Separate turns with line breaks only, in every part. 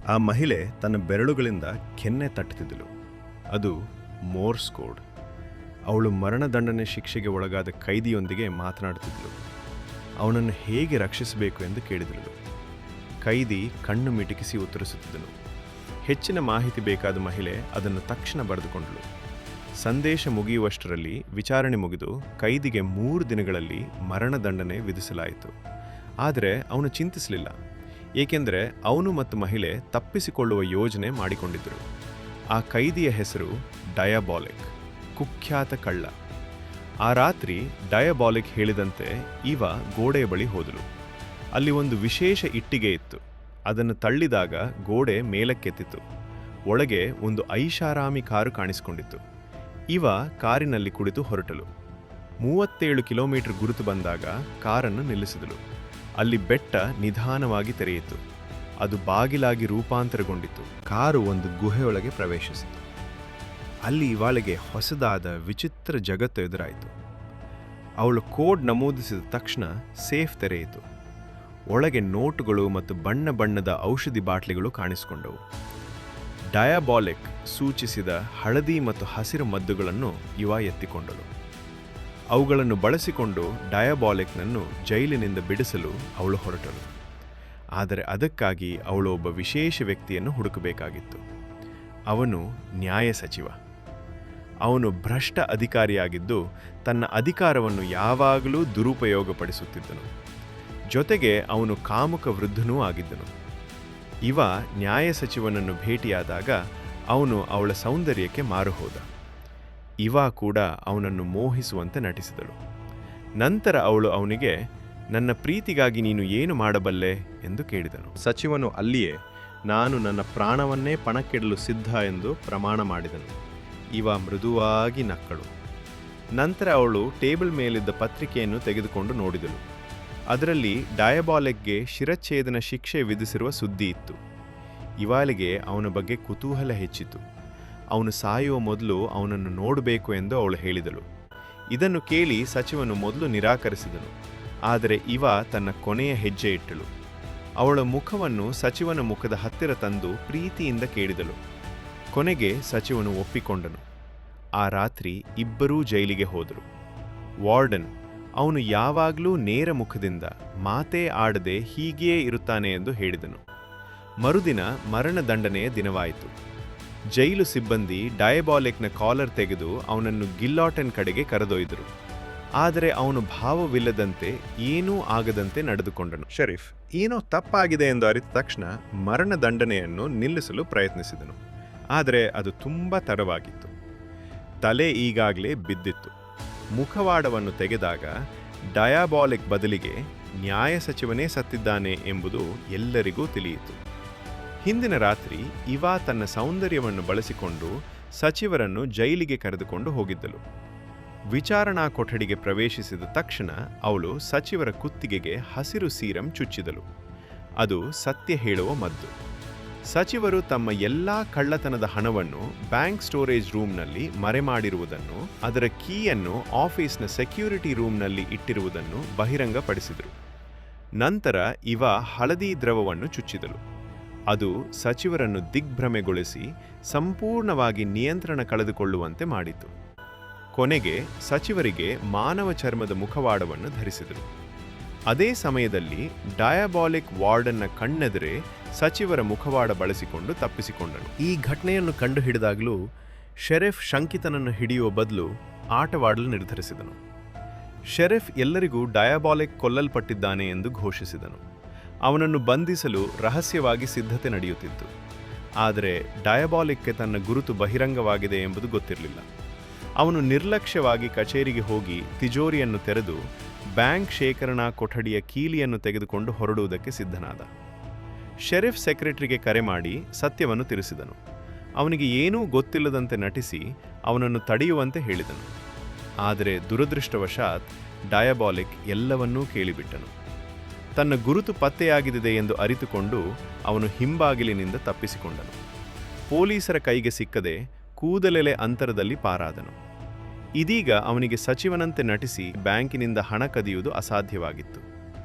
ಆ ಮಹಿಳೆ ತನ್ನ ಬೆರಳುಗಳಿಂದ ಕೆನ್ನೆ ತಟ್ಟುತ್ತಿದ್ದಳು. ಅದು ಮೋರ್ಸ್ ಕೋಡ್. ಅವಳು ಮರಣದಂಡನೆ ಶಿಕ್ಷೆಗೆ ಒಳಗಾದ ಕೈದಿಯೊಂದಿಗೆ ಮಾತನಾಡುತ್ತಿದ್ದಳು. ಅವನನ್ನು ಹೇಗೆ ರಕ್ಷಿಸಬೇಕು ಎಂದು ಕೇಳಿದಳು. ಕೈದಿ ಕಣ್ಣು ಮಿಟುಕಿಸಿ ಉತ್ತರಿಸುತ್ತಿದ್ದನು. ಹೆಚ್ಚಿನ ಮಾಹಿತಿ ಬೇಕಾದ ಮಹಿಳೆ ಅದನ್ನು ತಕ್ಷಣ ಬರೆದುಕೊಂಡಳು. ಸಂದೇಶ ಮುಗಿಯುವಷ್ಟರಲ್ಲಿ ವಿಚಾರಣೆ ಮುಗಿದು ಕೈದಿಗೆ 3 ದಿನಗಳಲ್ಲಿ ಮರಣದಂಡನೆ ವಿಧಿಸಲಾಯಿತು. ಆದರೆ ಅವನು ಚಿಂತಿಸಲಿಲ್ಲ, ಏಕೆಂದರೆ ಅವನು ಮತ್ತು ಮಹಿಳೆ ತಪ್ಪಿಸಿಕೊಳ್ಳುವ ಯೋಜನೆ ಮಾಡಿಕೊಂಡಿದ್ದರು. ಆ ಕೈದಿಯ ಹೆಸರು ಡಯಾಬಾಲಿಕ್, ಕುಖ್ಯಾತ ಕಳ್ಳ. ಆ ರಾತ್ರಿ ಡಯಾಬಾಲಿಕ್ ಹೇಳಿದಂತೆ ಇವ ಗೋಡೆಯ ಬಳಿ ಹೋದಳು. ಅಲ್ಲಿ ಒಂದು ವಿಶೇಷ ಇಟ್ಟಿಗೆ ಇತ್ತು. ಅದನ್ನು ತಳ್ಳಿದಾಗ ಗೋಡೆ ಮೇಲಕ್ಕೆತ್ತಿತು. ಒಳಗೆ ಒಂದು ಐಷಾರಾಮಿ ಕಾರು ಕಾಣಿಸಿಕೊಂಡಿತ್ತು. ಇವ ಕಾರಿನಲ್ಲಿ ಕುಳಿತು ಹೊರಟಳು. 37 ಕಿಲೋಮೀಟರ್ ಗುರುತು ಬಂದಾಗ ಕಾರನ್ನು ನಿಲ್ಲಿಸಿದಳು. ಅಲ್ಲಿ ಬೆಟ್ಟ ನಿಧಾನವಾಗಿ ತೆರೆಯಿತು. ಅದು ಬಾಗಿಲಾಗಿ ರೂಪಾಂತರಗೊಂಡಿತು. ಕಾರು ಒಂದು ಗುಹೆಯೊಳಗೆ ಪ್ರವೇಶಿಸಿತು. ಅಲ್ಲಿ ಇವಳಿಗೆ ಹೊಸದಾದ ವಿಚಿತ್ರ ಜಗತ್ತು ಎದುರಾಯಿತು. ಅವಳು ಕೋಡ್ ನಮೂದಿಸಿದ ತಕ್ಷಣ ಸೇಫ್ ತೆರೆಯಿತು. ಒಳಗೆ ನೋಟುಗಳು ಮತ್ತು ಬಣ್ಣ ಬಣ್ಣದ ಔಷಧಿ ಬಾಟ್ಲಿಗಳು ಕಾಣಿಸಿಕೊಂಡವು. ಡಯಾಬಾಲಿಕ್ ಸೂಚಿಸಿದ ಹಳದಿ ಮತ್ತು ಹಸಿರು ಮದ್ದುಗಳನ್ನು ಇವ ಎತ್ತಿಕೊಂಡಳು. ಅವುಗಳನ್ನು ಬಳಸಿಕೊಂಡು ಡಯಾಬಾಲಿಕ್ನನ್ನು ಜೈಲಿನಿಂದ ಬಿಡಿಸಲು ಅವಳು ಹೊರಟಳು. ಆದರೆ ಅದಕ್ಕಾಗಿ ಅವಳು ಒಬ್ಬ ವಿಶೇಷ ವ್ಯಕ್ತಿಯನ್ನು ಹುಡುಕಬೇಕಾಗಿತ್ತು. ಅವನು ನ್ಯಾಯ ಸಚಿವ. ಅವನು ಭ್ರಷ್ಟ ಅಧಿಕಾರಿಯಾಗಿದ್ದು ತನ್ನ ಅಧಿಕಾರವನ್ನು ಯಾವಾಗಲೂ ದುರುಪಯೋಗಪಡಿಸುತ್ತಿದ್ದನು. ಜೊತೆಗೆ ಅವನು ಕಾಮುಕ ವೃದ್ಧನೂ ಆಗಿದ್ದನು. ಇವ ನ್ಯಾಯ ಸಚಿವನನ್ನು ಭೇಟಿಯಾದಾಗ ಅವನು ಅವಳ ಸೌಂದರ್ಯಕ್ಕೆ ಮಾರುಹೋದ. ಇವ ಕೂಡ ಅವನನ್ನು ಮೋಹಿಸುವಂತೆ ನಟಿಸಿದಳು. ನಂತರ ಅವಳು ಅವನಿಗೆ, ನನ್ನ ಪ್ರೀತಿಗಾಗಿ ನೀನು ಏನು ಮಾಡಬಲ್ಲೆ ಎಂದು ಕೇಳಿದನು. ಸಚಿವನು ಅಲ್ಲಿಯೇ, ನಾನು ನನ್ನ ಪ್ರಾಣವನ್ನೇ ಪಣಕ್ಕಿಡಲು ಸಿದ್ಧ ಎಂದು ಪ್ರಮಾಣ ಮಾಡಿದನು. ಇವ ಮೃದುವಾಗಿ ನಕ್ಕಳು. ನಂತರ ಅವಳು ಟೇಬಲ್ ಮೇಲಿದ್ದ ಪತ್ರಿಕೆಯನ್ನು ತೆಗೆದುಕೊಂಡು ನೋಡಿದಳು. ಅದರಲ್ಲಿ ಡಯಾಬಾಲಿಕ್ಗೆ ಶಿರಚ್ಛೇದನ ಶಿಕ್ಷೆ ವಿಧಿಸಿರುವ ಸುದ್ದಿ ಇತ್ತು. ಇವಳಿಗೆ ಅವನ ಬಗ್ಗೆ ಕುತೂಹಲ ಹೆಚ್ಚಿತು. ಅವನು ಸಾಯುವ ಮೊದಲು ಅವನನ್ನು ನೋಡಬೇಕು ಎಂದು ಅವಳು ಹೇಳಿದಳು. ಇದನ್ನು ಕೇಳಿ ಸಚಿವನು ಮೊದಲು ನಿರಾಕರಿಸಿದನು. ಆದರೆ ಇವ ತನ್ನ ಕೊನೆಯ ಹೆಜ್ಜೆ ಇಟ್ಟಳು. ಅವಳ ಮುಖವನ್ನು ಸಚಿವನ ಮುಖದ ಹತ್ತಿರ ತಂದು ಪ್ರೀತಿಯಿಂದ ಕೇಳಿದಳು. ಕೊನೆಗೆ ಸಚಿವನು ಒಪ್ಪಿಕೊಂಡನು. ಆ ರಾತ್ರಿ ಇಬ್ಬರೂ ಜೈಲಿಗೆ ಹೋದರು. ವಾರ್ಡನ್, ಅವನು ಯಾವಾಗಲೂ ನೇರ ಮುಖದಿಂದ ಮಾತೇ ಆಡದೆ ಹೀಗೆಯೇ ಇರುತ್ತಾನೆ ಎಂದು ಹೇಳಿದನು. ಮರುದಿನ ಮರಣದಂಡನೆಯ ದಿನವಾಯಿತು. ಜೈಲು ಸಿಬ್ಬಂದಿ ಡಯಾಬಾಲಿಕ್ನ ಕಾಲರ್ ತೆಗೆದು ಅವನನ್ನು ಗಿಲ್ಲಾಟನ್ ಕಡೆಗೆ ಕರೆದೊಯ್ದರು. ಆದರೆ ಅವನು ಭಾವವಿಲ್ಲದಂತೆ ಏನೂ ಆಗದಂತೆ ನಡೆದುಕೊಂಡನು. ಶರೀಫ್ ಏನೋ ತಪ್ಪಾಗಿದೆ ಎಂದು ಅರಿತ ತಕ್ಷಣ ಮರಣದಂಡನೆಯನ್ನು ನಿಲ್ಲಿಸಲು ಪ್ರಯತ್ನಿಸಿದನು. ಆದರೆ ಅದು ತುಂಬ ತಡವಾಗಿತ್ತು. ತಲೆ ಈಗಾಗಲೇ ಬಿದ್ದಿತ್ತು. ಮುಖವಾಡವನ್ನು ತೆಗೆದಾಗ ಡಯಾಬಾಲಿಕ್ ಬದಲಿಗೆ ನ್ಯಾಯ ಸಚಿವನೇ ಸತ್ತಿದ್ದಾನೆ ಎಂಬುದು ಎಲ್ಲರಿಗೂ ತಿಳಿಯಿತು. ಹಿಂದಿನ ರಾತ್ರಿ ಇವ ತನ್ನ ಸೌಂದರ್ಯವನ್ನು ಬಳಸಿಕೊಂಡು ಸಚಿವರನ್ನು ಜೈಲಿಗೆ ಕರೆದುಕೊಂಡು ಹೋಗಿದ್ದಳು. ವಿಚಾರಣಾ ಕೊಠಡಿಗೆ ಪ್ರವೇಶಿಸಿದ ತಕ್ಷಣ ಅವಳು ಸಚಿವರ ಕುತ್ತಿಗೆಗೆ ಹಸಿರು ಸೀರಂ ಚುಚ್ಚಿದಳು. ಅದು ಸತ್ಯ ಹೇಳುವ ಮದ್ದು. ಸಚಿವರು ತಮ್ಮ ಎಲ್ಲಾ ಕಳ್ಳತನದ ಹಣವನ್ನು ಬ್ಯಾಂಕ್ ಸ್ಟೋರೇಜ್ ರೂಮ್ನಲ್ಲಿ ಮರೆಮಾಡಿರುವುದನ್ನು, ಅದರ ಕೀಯನ್ನು ಆಫೀಸ್ನ ಸೆಕ್ಯೂರಿಟಿ ರೂಮ್ನಲ್ಲಿ ಇಟ್ಟಿರುವುದನ್ನು ಬಹಿರಂಗಪಡಿಸಿದರು. ನಂತರ ಇವ ಹಳದಿ ದ್ರವವನ್ನು ಚುಚ್ಚಿದಳು. ಅದು ಸಚಿವರನ್ನು ದಿಗ್ಭ್ರಮೆಗೊಳಿಸಿ ಸಂಪೂರ್ಣವಾಗಿ ನಿಯಂತ್ರಣ ಕಳೆದುಕೊಳ್ಳುವಂತೆ ಮಾಡಿತು. ಕೊನೆಗೆ ಸಚಿವರಿಗೆ ಮಾನವ ಚರ್ಮದ ಮುಖವಾಡವನ್ನು ಧರಿಸಿದರು. ಅದೇ ಸಮಯದಲ್ಲಿ ಡಯಾಬಾಲಿಕ್ ವಾರ್ಡನ್ನ ಕಣ್ಣೆದುರೇ ಸಚಿವರ ಮುಖವಾಡ ಬಳಸಿಕೊಂಡು ತಪ್ಪಿಸಿಕೊಂಡನು. ಈ ಘಟನೆಯನ್ನು ಕಂಡುಹಿಡಿದಾಗಲೂ ಶೆರೀಫ್ ಶಂಕಿತನನ್ನು ಹಿಡಿಯುವ ಬದಲು ಆಟವಾಡಲು ನಿರ್ಧರಿಸಿದನು. ಶೆರೀಫ್ ಎಲ್ಲರಿಗೂ ಡಯಾಬಾಲಿಕ್ ಕೊಲ್ಲಲ್ಪಟ್ಟಿದ್ದಾನೆ ಎಂದು ಘೋಷಿಸಿದನು. ಅವನನ್ನು ಬಂಧಿಸಲು ರಹಸ್ಯವಾಗಿ ಸಿದ್ಧತೆ ನಡೆಯುತ್ತಿತ್ತು. ಆದರೆ ಡಯಾಬಾಲಿಕ್ಗೆ ತನ್ನ ಗುರುತು ಬಹಿರಂಗವಾಗಿದೆ ಎಂಬುದು ಗೊತ್ತಿರಲಿಲ್ಲ. ಅವನು ನಿರ್ಲಕ್ಷ್ಯವಾಗಿ ಕಚೇರಿಗೆ ಹೋಗಿ ತಿಜೋರಿಯನ್ನು ತೆರೆದು ಬ್ಯಾಂಕ್ ಶೇಖರಣಾ ಕೊಠಡಿಯ ಕೀಲಿಯನ್ನು ತೆಗೆದುಕೊಂಡು ಹೊರಡುವುದಕ್ಕೆ ಸಿದ್ಧನಾದ. ಶೆರೀಫ್ ಸೆಕ್ರೆಟರಿಗೆ ಕರೆ ಮಾಡಿ ಸತ್ಯವನ್ನು ತಿಳಿಸಿದನು. ಅವನಿಗೆ ಏನೂ ಗೊತ್ತಿಲ್ಲದಂತೆ ನಟಿಸಿ ಅವನನ್ನು ತಡೆಯುವಂತೆ ಹೇಳಿದನು. ಆದರೆ ದುರದೃಷ್ಟವಶಾತ್ ಡಯಾಬಾಲಿಕ್ ಎಲ್ಲವನ್ನೂ ಕೇಳಿಬಿಟ್ಟನು. ತನ್ನ ಗುರುತು ಪತ್ತೆಯಾಗಿದೆ ಎಂದು ಅರಿತುಕೊಂಡು ಅವನು ಹಿಂಬಾಗಿಲಿನಿಂದ ತಪ್ಪಿಸಿಕೊಂಡನು. ಪೊಲೀಸರ ಕೈಗೆ ಸಿಕ್ಕದೆ ಕೂದಲೆಲೆ ಅಂತರದಲ್ಲಿ ಪಾರಾದನು. ಇದೀಗ ಅವನಿಗೆ ಸಚಿವನಂತೆ ನಟಿಸಿ ಬ್ಯಾಂಕಿನಿಂದ ಹಣ ಕದಿಯುವುದು ಅಸಾಧ್ಯವಾಗಿತ್ತು.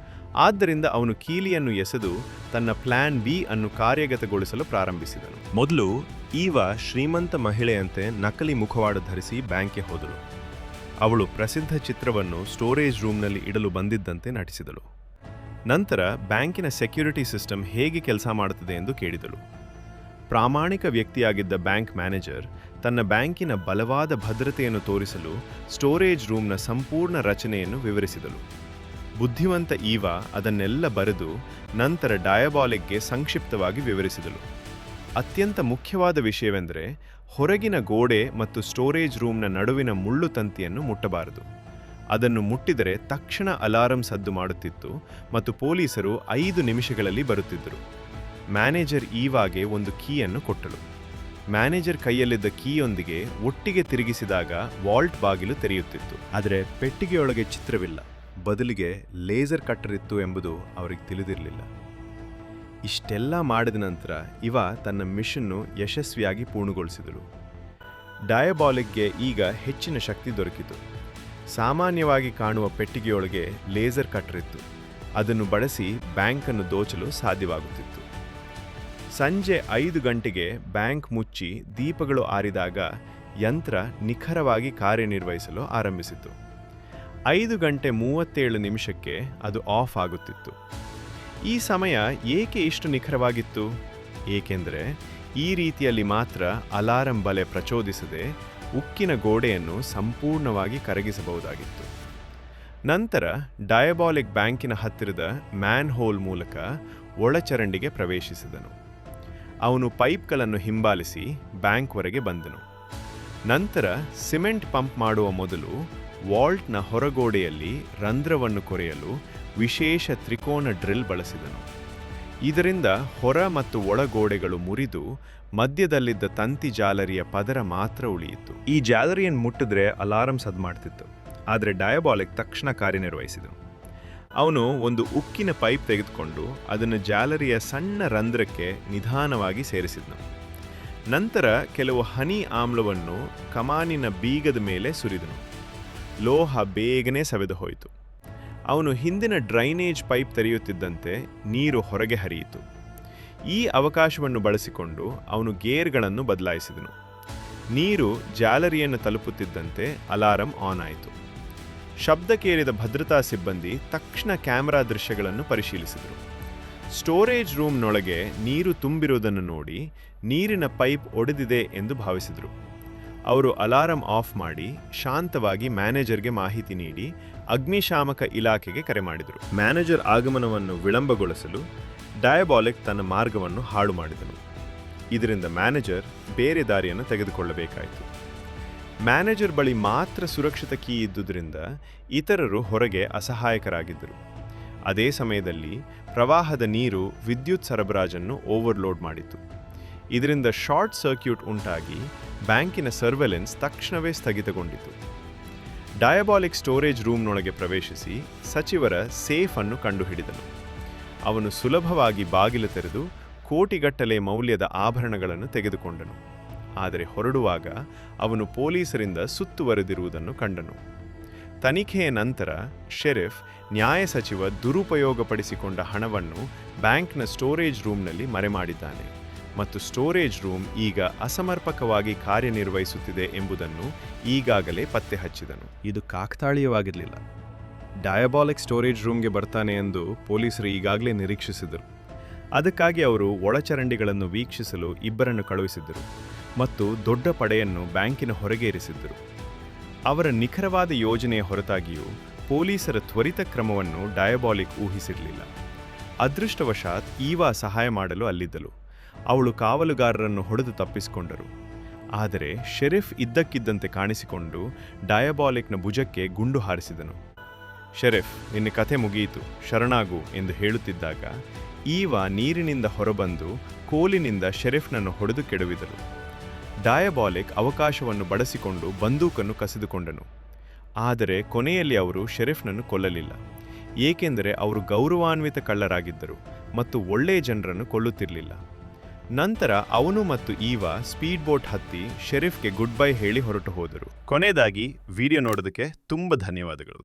ಆದ್ದರಿಂದ ಅವನು ಕೀಲಿಯನ್ನು ಎಸೆದು ತನ್ನ ಪ್ಲಾನ್ ಬಿ ಅನ್ನು ಕಾರ್ಯಗತಗೊಳಿಸಲು ಪ್ರಾರಂಭಿಸಿದನು. ಮೊದಲು ಈವಾ ಶ್ರೀಮಂತ ಮಹಿಳೆಯಂತೆ ನಕಲಿ ಮುಖವಾಡ ಧರಿಸಿ ಬ್ಯಾಂಕ್ಗೆ ಹೋದಳು. ಅವಳು ಪ್ರಸಿದ್ಧ ಚಿತ್ರವನ್ನು ಸ್ಟೋರೇಜ್ ರೂಮ್ನಲ್ಲಿ ಇಡಲು ಬಂದಿದ್ದಂತೆ ನಟಿಸಿದಳು. ನಂತರ ಬ್ಯಾಂಕಿನ ಸೆಕ್ಯೂರಿಟಿ ಸಿಸ್ಟಮ್ ಹೇಗೆ ಕೆಲಸ ಮಾಡುತ್ತದೆ ಎಂದು ಕೇಳಿದಳು. ಪ್ರಾಮಾಣಿಕ ವ್ಯಕ್ತಿಯಾಗಿದ್ದ ಬ್ಯಾಂಕ್ ಮ್ಯಾನೇಜರ್ ತನ್ನ ಬ್ಯಾಂಕಿನ ಬಲವಾದ ಭದ್ರತೆಯನ್ನು ತೋರಿಸಲು ಸ್ಟೋರೇಜ್ ರೂಮ್ನ ಸಂಪೂರ್ಣ ರಚನೆಯನ್ನು ವಿವರಿಸಿದಳು. ಬುದ್ಧಿವಂತ ಈವಾ ಅದನ್ನೆಲ್ಲ ಬರೆದು ನಂತರ ಡಯಾಬಾಲಿಕ್ಗೆ ಸಂಕ್ಷಿಪ್ತವಾಗಿ ವಿವರಿಸಿದಳು. ಅತ್ಯಂತ ಮುಖ್ಯವಾದ ವಿಷಯವೆಂದರೆ ಹೊರಗಿನ ಗೋಡೆ ಮತ್ತು ಸ್ಟೋರೇಜ್ ರೂಮ್ನ ನಡುವಿನ ಮುಳ್ಳು ತಂತಿಯನ್ನು ಮುಟ್ಟಬಾರದು. ಅದನ್ನು ಮುಟ್ಟಿದರೆ ತಕ್ಷಣ ಅಲಾರಂ ಸದ್ದು ಮಾಡುತ್ತಿತ್ತು ಮತ್ತು ಪೊಲೀಸರು 5 ನಿಮಿಷಗಳಲ್ಲಿ ಬರುತ್ತಿದ್ದರು. ಮ್ಯಾನೇಜರ್ ಈವಾಗೆ ಒಂದು ಕೀಯನ್ನು ಕೊಟ್ಟಳು. ಮ್ಯಾನೇಜರ್ ಕೈಯಲ್ಲಿದ್ದ ಕೀಯೊಂದಿಗೆ ಒಟ್ಟಿಗೆ ತಿರುಗಿಸಿದಾಗ ವಾಲ್ಟ್ ಬಾಗಿಲು ತೆರೆಯುತ್ತಿತ್ತು. ಆದರೆ ಪೆಟ್ಟಿಗೆಯೊಳಗೆ ಚಿತ್ರವಿಲ್ಲ, ಬದಲಿಗೆ ಲೇಸರ್ ಕಟ್ಟರ್ ಇತ್ತು ಎಂಬುದು ಅವರಿಗೆ ತಿಳಿದಿರಲಿಲ್ಲ. ಇಷ್ಟೆಲ್ಲ ಮಾಡಿದ ನಂತರ ಇವಾ ತನ್ನ ಮಿಷನ್ನು ಯಶಸ್ವಿಯಾಗಿ ಪೂರ್ಣಗೊಳಿಸಿದಳು. ಡಯಾಬಾಲಿಕ್ಗೆ ಈಗ ಹೆಚ್ಚಿನ ಶಕ್ತಿ ದೊರಕಿತು. ಸಾಮಾನ್ಯವಾಗಿ ಕಾಣುವ ಪೆಟ್ಟಿಗೆಯೊಳಗೆ ಲೇಸರ್ ಕಟ್ಟರ್ ಇತ್ತು. ಅದನ್ನು ಬಳಸಿ ಬ್ಯಾಂಕನ್ನು ದೋಚಲು ಸಾಧ್ಯವಾಗುತ್ತಿತ್ತು. ಸಂಜೆ 5 ಗಂಟೆಗೆ ಬ್ಯಾಂಕ್ ಮುಚ್ಚಿ ದೀಪಗಳು ಆರಿದಾಗ ಯಂತ್ರ ನಿಖರವಾಗಿ ಕಾರ್ಯನಿರ್ವಹಿಸಲು ಆರಂಭಿಸಿತು. 5:37 ಅದು ಆಫ್ ಆಗುತ್ತಿತ್ತು. ಈ ಸಮಯ ಏಕೆ ಇಷ್ಟು ನಿಖರವಾಗಿತ್ತು? ಏಕೆಂದರೆ ಈ ರೀತಿಯಲ್ಲಿ ಮಾತ್ರ ಅಲಾರಂ ಬಲೆ ಪ್ರಚೋದಿಸದೆ ಉಕ್ಕಿನ ಗೋಡೆಯನ್ನು ಸಂಪೂರ್ಣವಾಗಿ ಕರಗಿಸಬಹುದಾಗಿತ್ತು. ನಂತರ ಡಯಾಬಾಲಿಕ್ ಬ್ಯಾಂಕಿನ ಹತ್ತಿರದ ಮ್ಯಾನ್ ಹೋಲ್ ಮೂಲಕ ಒಳಚರಂಡಿಗೆ ಪ್ರವೇಶಿಸಿದನು. ಅವನು ಪೈಪ್ಗಳನ್ನು ಹಿಂಬಾಲಿಸಿ ಬ್ಯಾಂಕ್ವರೆಗೆ ಬಂದನು. ನಂತರ ಸಿಮೆಂಟ್ ಪಂಪ್ ಮಾಡುವ ಮೊದಲು ವಾಲ್ಟ್ನ ಹೊರಗೋಡೆಯಲ್ಲಿ ರಂಧ್ರವನ್ನು ಕೊರೆಯಲು ವಿಶೇಷ ತ್ರಿಕೋನ ಡ್ರಿಲ್ ಬಳಸಿದನು. ಇದರಿಂದ ಹೊರ ಮತ್ತು ಒಳಗೋಡೆಗಳು ಮುರಿದು ಮಧ್ಯದಲ್ಲಿದ್ದ ತಂತಿ ಜಾಲರಿಯ ಪದರ ಮಾತ್ರ ಉಳಿಯಿತು. ಈ ಜಾಲರಿಯನ್ನು ಮುಟ್ಟಿದ್ರೆ ಅಲಾರಂ ಸದ್ದು ಮಾಡ್ತಿತ್ತು. ಆದರೆ ಡಯಾಬಾಲಿಕ್ ತಕ್ಷಣ ಕಾರ್ಯನಿರ್ವಹಿಸಿದನು. ಅವನು ಒಂದು ಉಕ್ಕಿನ ಪೈಪ್ ತೆಗೆದುಕೊಂಡು ಅದನ್ನು ಜಾಲರಿಯ ಸಣ್ಣ ರಂಧ್ರಕ್ಕೆ ನಿಧಾನವಾಗಿ ಸೇರಿಸಿದನು. ನಂತರ ಕೆಲವು ಹನಿ ಆಮ್ಲವನ್ನು ಕಮಾನಿನ ಬೀಗದ ಮೇಲೆ ಸುರಿದನು. ಲೋಹ ಬೇಗನೆ ಸವೆದು ಹೋಯಿತು. ಅವನು ಹಿಂದಿನ ಡ್ರೈನೇಜ್ ಪೈಪ್ ತೆರೆಯುತ್ತಿದ್ದಂತೆ ನೀರು ಹೊರಗೆ ಹರಿಯಿತು. ಈ ಅವಕಾಶವನ್ನು ಬಳಸಿಕೊಂಡು ಅವನು ಗೇರ್ಗಳನ್ನು ಬದಲಾಯಿಸಿದನು. ನೀರು ಜಾಲರಿಯನ್ನು ತಲುಪುತ್ತಿದ್ದಂತೆ ಅಲಾರಂ ಆನ್ ಆಯಿತು. ಶಬ್ದ ಕೇಳಿದ ಭದ್ರತಾ ಸಿಬ್ಬಂದಿ ತಕ್ಷಣ ಕ್ಯಾಮೆರಾ ದೃಶ್ಯಗಳನ್ನು ಪರಿಶೀಲಿಸಿದರು. ಸ್ಟೋರೇಜ್ ರೂಮ್ನೊಳಗೆ ನೀರು ತುಂಬಿರುವುದನ್ನು ನೋಡಿ ನೀರಿನ ಪೈಪ್ ಒಡೆದಿದೆ ಎಂದು ಭಾವಿಸಿದರು. ಅವರು ಅಲಾರಂ ಆಫ್ ಮಾಡಿ ಶಾಂತವಾಗಿ ಮ್ಯಾನೇಜರ್ಗೆ ಮಾಹಿತಿ ನೀಡಿ ಅಗ್ನಿಶಾಮಕ ಇಲಾಖೆಗೆ ಕರೆ ಮಾಡಿದರು. ಮ್ಯಾನೇಜರ್ ಆಗಮನವನ್ನು ವಿಳಂಬಗೊಳಿಸಲು ಡಯಾಬಾಲಿಕ್ ತನ್ನ ಮಾರ್ಗವನ್ನು ಹಾಳು ಮಾಡಿದನು. ಇದರಿಂದ ಮ್ಯಾನೇಜರ್ ಬೇರೆ ದಾರಿಯನ್ನು ತೆಗೆದುಕೊಳ್ಳಬೇಕಾಯಿತು. ಮ್ಯಾನೇಜರ್ ಬಳಿ ಮಾತ್ರ ಸುರಕ್ಷಿತ ಕೀ ಇದ್ದುದರಿಂದ ಇತರರು ಹೊರಗೆ ಅಸಹಾಯಕರಾಗಿದ್ದರು. ಅದೇ ಸಮಯದಲ್ಲಿ ಪ್ರವಾಹದ ನೀರು ವಿದ್ಯುತ್ ಸರಬರಾಜನ್ನು ಓವರ್ಲೋಡ್ ಮಾಡಿತು. ಇದರಿಂದ ಶಾರ್ಟ್ ಸರ್ಕ್ಯೂಟ್ ಉಂಟಾಗಿ ಬ್ಯಾಂಕಿನ ಸರ್ವೆಲೆನ್ಸ್ ತಕ್ಷಣವೇ ಸ್ಥಗಿತಗೊಂಡಿತು. ಡಯಾಬಾಲಿಕ್ ಸ್ಟೋರೇಜ್ ರೂಮ್ನೊಳಗೆ ಪ್ರವೇಶಿಸಿ ಸಚಿವರ ಸೇಫ್ ಅನ್ನು ಕಂಡುಹಿಡಿದನು. ಅವನು ಸುಲಭವಾಗಿ ಬಾಗಿಲು ತೆರೆದು ಕೋಟಿಗಟ್ಟಲೆ ಮೌಲ್ಯದ ಆಭರಣಗಳನ್ನು ತೆಗೆದುಕೊಂಡನು. ಆದರೆ ಹೊರಡುವಾಗ ಅವನು ಪೊಲೀಸರಿಂದ ಸುತ್ತುವರೆದಿರುವುದನ್ನು ಕಂಡನು. ತನಿಖೆಯ ನಂತರ ಶೆರಿಫ್ ನ್ಯಾಯ ಸಚಿವ ದುರುಪಯೋಗಪಡಿಸಿಕೊಂಡ ಹಣವನ್ನು ಬ್ಯಾಂಕ್ನ ಸ್ಟೋರೇಜ್ ರೂಮ್ನಲ್ಲಿ ಮರೆಮಾಡಿದ್ದಾನೆ ಮತ್ತು ಸ್ಟೋರೇಜ್ ರೂಮ್ ಈಗ ಅಸಮರ್ಪಕವಾಗಿ ಕಾರ್ಯನಿರ್ವಹಿಸುತ್ತಿದೆ ಎಂಬುದನ್ನು ಈಗಾಗಲೇ ಪತ್ತೆ ಹಚ್ಚಿದನು. ಇದು ಕಾಕತಾಳೀಯವಾಗಿರಲಿಲ್ಲ. ಡಯಾಬಾಲಿಕ್ ಸ್ಟೋರೇಜ್ ರೂಮ್ಗೆ ಬರ್ತಾನೆ ಎಂದು ಪೊಲೀಸರು ಈಗಾಗಲೇ ನಿರೀಕ್ಷಿಸಿದರು. ಅದಕ್ಕಾಗಿ ಅವರು ಒಳಚರಂಡಿಗಳನ್ನು ವೀಕ್ಷಿಸಲು ಇಬ್ಬರನ್ನು ಕಳುಹಿಸಿದ್ದರು ಮತ್ತು ದೊಡ್ಡ ಪಡೆಯನ್ನು ಬ್ಯಾಂಕಿನ ಹೊರಗೆ ಇರಿಸಿದ್ದರು. ಅವರ ನಿಖರವಾದ ಯೋಜನೆಯ ಹೊರತಾಗಿಯೂ ಪೊಲೀಸರ ತ್ವರಿತ ಕ್ರಮವನ್ನು ಡಯಾಬಾಲಿಕ್ ಊಹಿಸಿರಲಿಲ್ಲ. ಅದೃಷ್ಟವಶಾತ್ ಈವಾ ಸಹಾಯ ಮಾಡಲು ಅಲ್ಲಿದ್ದಳು. ಅವಳು ಕಾವಲುಗಾರರನ್ನು ಹೊಡೆದು ತಪ್ಪಿಸಿಕೊಂಡರು. ಆದರೆ ಶೆರಿಫ್ ಇದ್ದಕ್ಕಿದ್ದಂತೆ ಕಾಣಿಸಿಕೊಂಡು ಡಯಾಬಾಲಿಕ್ನ ಭುಜಕ್ಕೆ ಗುಂಡು ಹಾರಿಸಿದನು. ಶೆರಿಫ್, ನಿನ್ನ ಕಥೆ ಮುಗಿಯಿತು, ಶರಣಾಗು ಎಂದು ಹೇಳುತ್ತಿದ್ದಾಗ ಈವಾ ನೀರಿನಿಂದ ಹೊರಬಂದು ಕೋಲಿನಿಂದ ಶೆರಿಫ್ನನ್ನು ಹೊಡೆದು ಕೆಡವಿದಳು. ಡಯಾಬಾಲಿಕ್ ಅವಕಾಶವನ್ನು ಬಳಸಿಕೊಂಡು ಬಂದೂಕನ್ನು ಕಸಿದುಕೊಂಡನು. ಆದರೆ ಕೊನೆಯಲ್ಲಿ ಅವರು ಶೆರಿಫ್ನನ್ನು ಕೊಲ್ಲಲಿಲ್ಲ, ಏಕೆಂದರೆ ಅವರು ಗೌರವಾನ್ವಿತ ಕಳ್ಳರಾಗಿದ್ದರು ಮತ್ತು ಒಳ್ಳೆಯ ಜನರನ್ನು ಕೊಲ್ಲುತ್ತಿರಲಿಲ್ಲ. ನಂತರ ಅವನು ಮತ್ತು ಈವಾ ಸ್ಪೀಡ್ ಬೋಟ್ ಹತ್ತಿ ಶೆರಿಫ್ಗೆ ಗುಡ್ ಬೈ ಹೇಳಿ ಹೊರಟು ಹೋದರು. ಕೊನೆಯದಾಗಿ ವಿಡಿಯೋ ನೋಡೋದಕ್ಕೆ ತುಂಬ ಧನ್ಯವಾದಗಳು.